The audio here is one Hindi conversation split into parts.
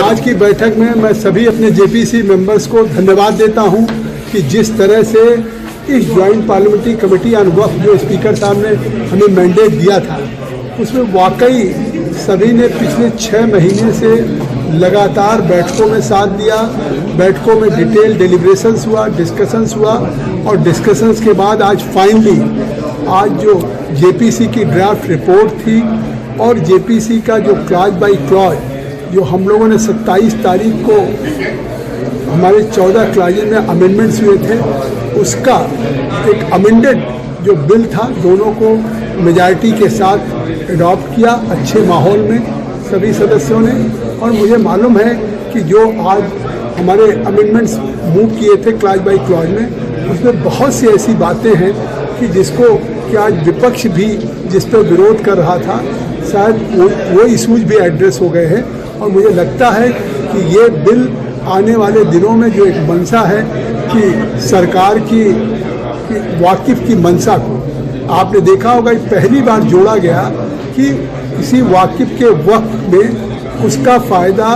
आज की बैठक में मैं सभी अपने जेपीसी मेंबर्स को धन्यवाद देता हूं कि जिस तरह से इस ज्वाइंट पार्लियामेंट्री कमेटी ऑन वक्फ जो स्पीकर साहब ने हमें मैंडेट दिया था, उसमें वाकई सभी ने पिछले 6 महीने से लगातार बैठकों में साथ दिया। बैठकों में डिटेल डेलिब्रेशंस हुआ, डिस्कशंस हुआ और डिस्कशंस के बाद आज फाइनली आज जो जेपीसी की ड्राफ्ट रिपोर्ट थी और जेपीसी का जो क्लॉज बाय क्लॉज जो हम लोगों ने 27 तारीख को हमारे 14 क्लॉजेज में अमेंडमेंट्स हुए थे, उसका एक अमेंडेड जो बिल था दोनों को मेजॉरिटी के साथ अडॉप्ट किया अच्छे माहौल में सभी सदस्यों ने। और मुझे मालूम है कि जो आज हमारे अमेंडमेंट्स मूव किए थे क्लॉज बाय क्लॉज में, उसमें बहुत सी ऐसी बातें हैं कि जिसको कि आज विपक्ष भी जिस पर विरोध कर रहा था, शायद वो इशूज भी एड्रेस हो गए हैं। और मुझे लगता है कि ये बिल आने वाले दिनों में जो एक मंशा है कि सरकार की वाकिफ की मंशा को आपने देखा होगा, पहली बार जोड़ा गया कि किसी वाकिफ के वक्त में उसका फ़ायदा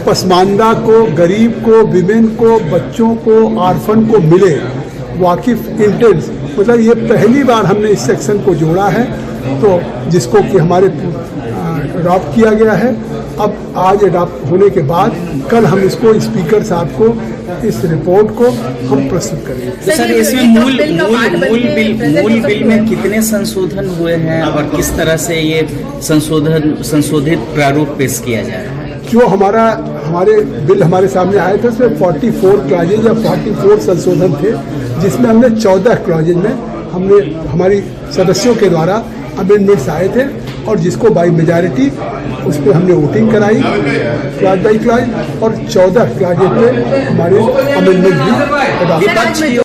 पसमानदा को, गरीब को, विमेन को, बच्चों को, आर्फन को मिले। वाकिफ इंटेंस मतलब ये पहली बार हमने इस सेक्शन को जोड़ा है, तो जिसको कि हमारे अडॉप्ट किया गया है। अब आज अडॉप्ट होने के बाद कल हम इसको स्पीकर साहब को इस रिपोर्ट को हम प्रस्तुत करेंगे। सर, इसमें मूल बिल में कितने संशोधन हुए हैं और किस तरह से ये संशोधित प्रारूप पेश किया जा रहा है? जो हमारे बिल हमारे सामने आए थे उसमें 44 क्लॉजेज या 44 संशोधन थे, जिसमें हमने 14 क्लॉजेज में हमारी सदस्यों के द्वारा अमेंडमेंट्स आए थे और जिसको बाई मेजॉरिटी उस पर हमने वोटिंग कराई क्लॉज बाई क्लॉज और 14 क्लॉजेज पे हमारे अमेंडमेंट भी